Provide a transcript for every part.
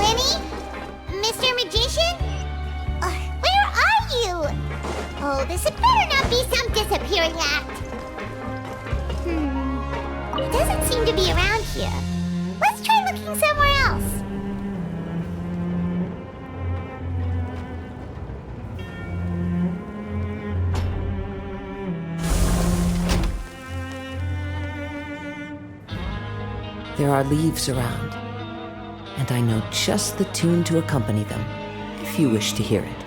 Liney? Mr. Magician? Where are you? Oh, this had better not be some disappearing act. He doesn't seem to be around here. Let's try looking somewhere else. There are leaves around, and I know just the tune to accompany them, if you wish to hear it.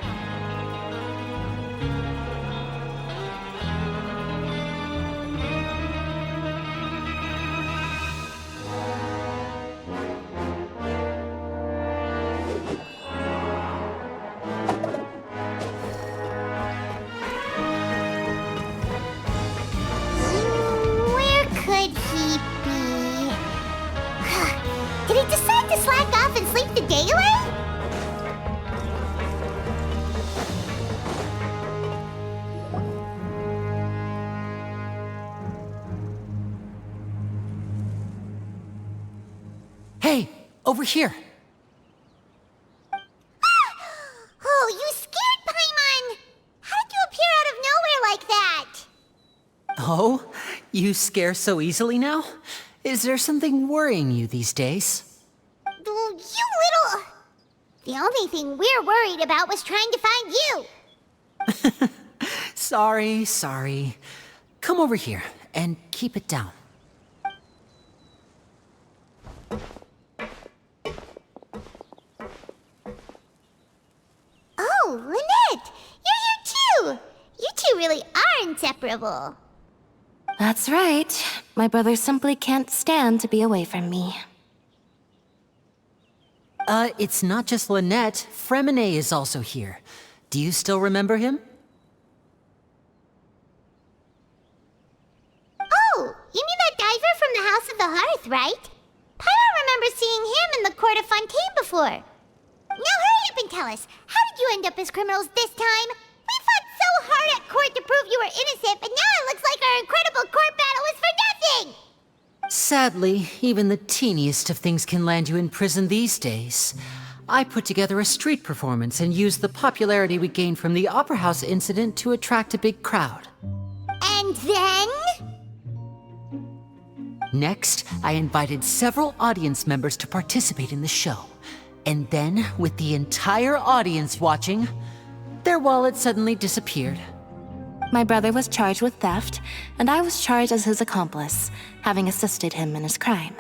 Where could he be? Did he decide to slack off and sleep the day away? Hey, over here. Oh, you scared Paimon! How did you appear out of nowhere like that? Oh, you scare so easily now? Is there something worrying you these days? You little... The only thing we're worried about was trying to find you. Sorry. Come over here and keep it down. Oh, Lynette! You're here too! You two really are inseparable. That's right. My brother simply can't stand to be away from me. It's not just Lynette. Fremine is also here. Do you still remember him? Oh, you mean that diver from the House of the Hearth, right? Paimon remembers seeing him in the Court of Fontaine before. Now hurry up and tell us, how did you end up as criminals this time? We fought so hard at court to prove you were innocent, but now it looks like our incredible court battle was for nothing! Sadly, even the teeniest of things can land you in prison these days. I put together a street performance and used the popularity we gained from the Opera House incident to attract a big crowd. And then? Next, I invited several audience members to participate in the show. And then, with the entire audience watching, their wallet suddenly disappeared. My brother was charged with theft, and I was charged as his accomplice, having assisted him in his crime.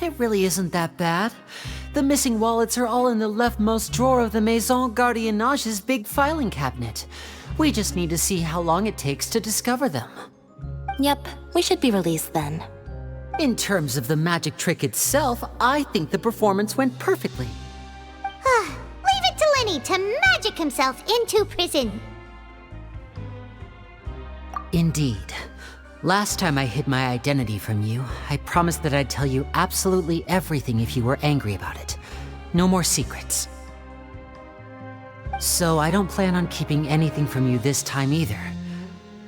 It really isn't that bad. The missing wallets are all in the leftmost drawer of the Maison Gardiennage's big filing cabinet. We just need to see how long it takes to discover them. Yep, we should be released then. In terms of the magic trick itself, I think the performance went perfectly. Leave it to Liney to magic himself into prison. Indeed. Last time I hid my identity from you, I promised that I'd tell you absolutely everything if you were angry about it. No more secrets. So I don't plan on keeping anything from you this time either.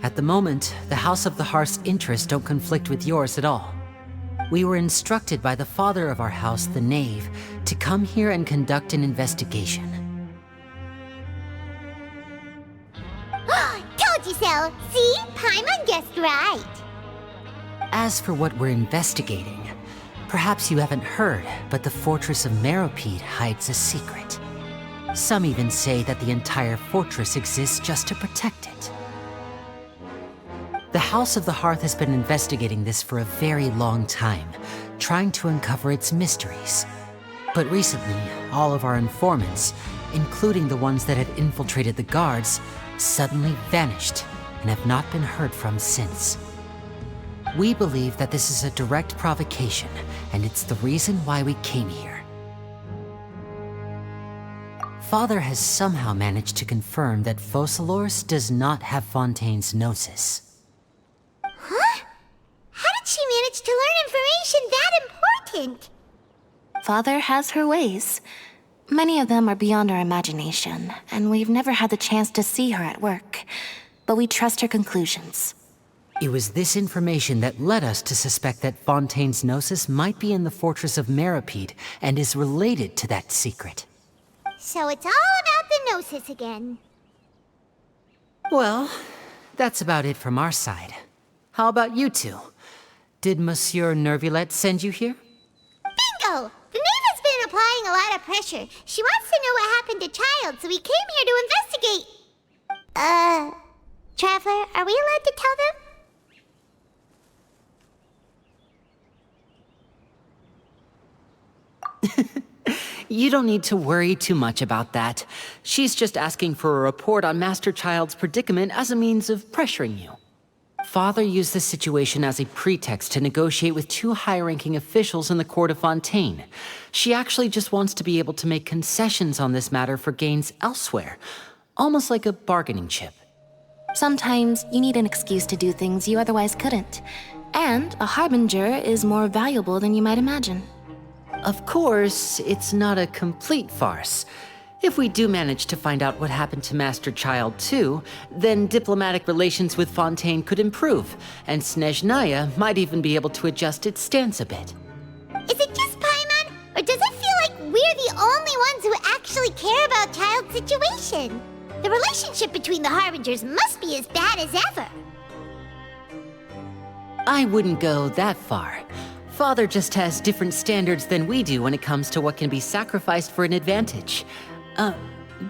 At the moment, the House of the Hearth's interests don't conflict with yours at all. We were instructed by the father of our house, the Knave, to come here and conduct an investigation. Told you so! See? Paimon guessed right. As for what we're investigating, perhaps you haven't heard, but the fortress of Meropide hides a secret. Some even say that the entire fortress exists just to protect it. The House of the Hearth has been investigating this for a very long time, trying to uncover its mysteries. But recently, all of our informants, including the ones that had infiltrated the guards, suddenly vanished and have not been heard from since. We believe that this is a direct provocation, and it's the reason why we came here. Father has somehow managed to confirm that Focalors does not have Fontaine's gnosis. Huh? How did she manage to learn information that important? Father has her ways. Many of them are beyond our imagination, and we've never had the chance to see her at work. But we trust her conclusions. It was this information that led us to suspect that Fontaine's Gnosis might be in the fortress of Meripede and is related to that secret. So it's all about the Gnosis again. Well, that's about it from our side. How about you two? Did Monsieur Nervulette send you here? Bingo! The maid has been applying a lot of pressure. She wants to know what happened to Child, so we came here to investigate. Traveler, are we allowed to tell them? You don't need to worry too much about that. She's just asking for a report on Master Child's predicament as a means of pressuring you. Father used this situation as a pretext to negotiate with two high-ranking officials in the court of Fontaine. She actually just wants to be able to make concessions on this matter for gains elsewhere, almost like a bargaining chip. Sometimes you need an excuse to do things you otherwise couldn't. And a harbinger is more valuable than you might imagine. Of course, it's not a complete farce. If we do manage to find out what happened to Master Child too, then diplomatic relations with Fontaine could improve, and Snezhnaya might even be able to adjust its stance a bit. Is it just Paimon, or does it feel like we're the only ones who actually care about Child's situation? The relationship between the Harbingers must be as bad as ever. I wouldn't go that far. Father just has different standards than we do when it comes to what can be sacrificed for an advantage.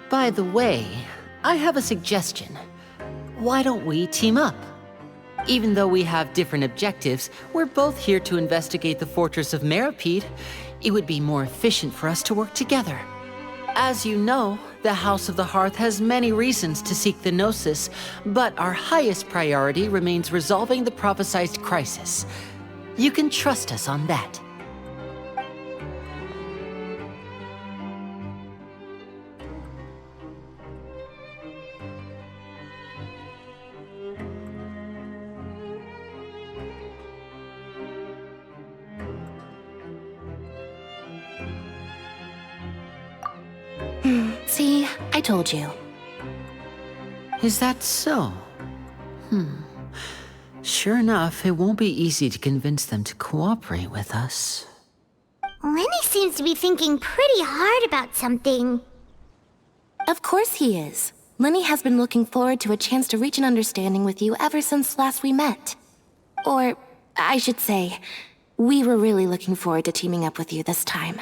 By the way, I have a suggestion. Why don't we team up? Even though we have different objectives, we're both here to investigate the fortress of Meripede. It would be more efficient for us to work together. As you know, the House of the Hearth has many reasons to seek the Gnosis, but our highest priority remains resolving the prophesized crisis. You can trust us on that. See, I told you. Is that so? Sure enough, it won't be easy to convince them to cooperate with us. Liney seems to be thinking pretty hard about something. Of course he is. Liney has been looking forward to a chance to reach an understanding with you ever since last we met. Or, I should say, we were really looking forward to teaming up with you this time.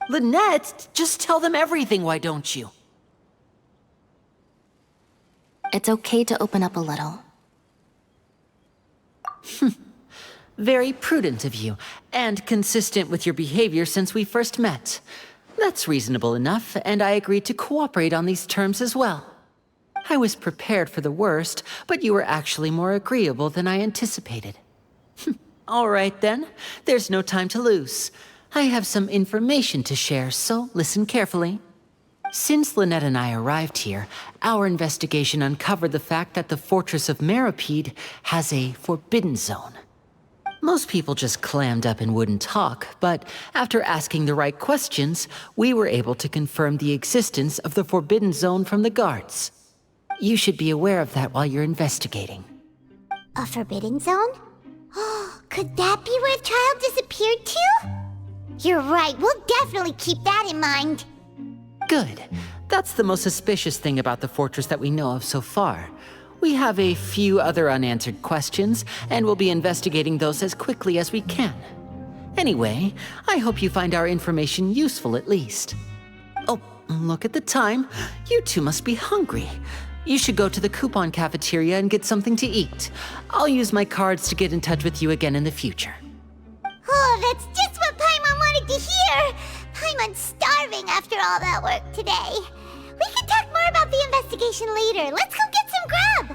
Lynette, just tell them everything, why don't you? It's okay to open up a little. Very prudent of you, and consistent with your behavior since we first met. That's reasonable enough, and I agreed to cooperate on these terms as well. I was prepared for the worst, but you were actually more agreeable than I anticipated. All right then, there's no time to lose. I have some information to share, so listen carefully. Since Lynette and I arrived here, our investigation uncovered the fact that the Fortress of Meripede has a forbidden zone. Most people just clammed up and wouldn't talk, but after asking the right questions, we were able to confirm the existence of the forbidden zone from the guards. You should be aware of that while you're investigating. A forbidden zone? Could that be where Child disappeared to? You're right, we'll definitely keep that in mind. Good. That's the most suspicious thing about the fortress that we know of so far. We have a few other unanswered questions, and we'll be investigating those as quickly as we can. Anyway, I hope you find our information useful at least. Oh, look at the time. You two must be hungry. You should go to the coupon cafeteria and get something to eat. I'll use my cards to get in touch with you again in the future. Oh, that's just what Paimon wanted to hear! Paimon's starving after all that work today. We can talk more about the investigation later. Let's go get some grub!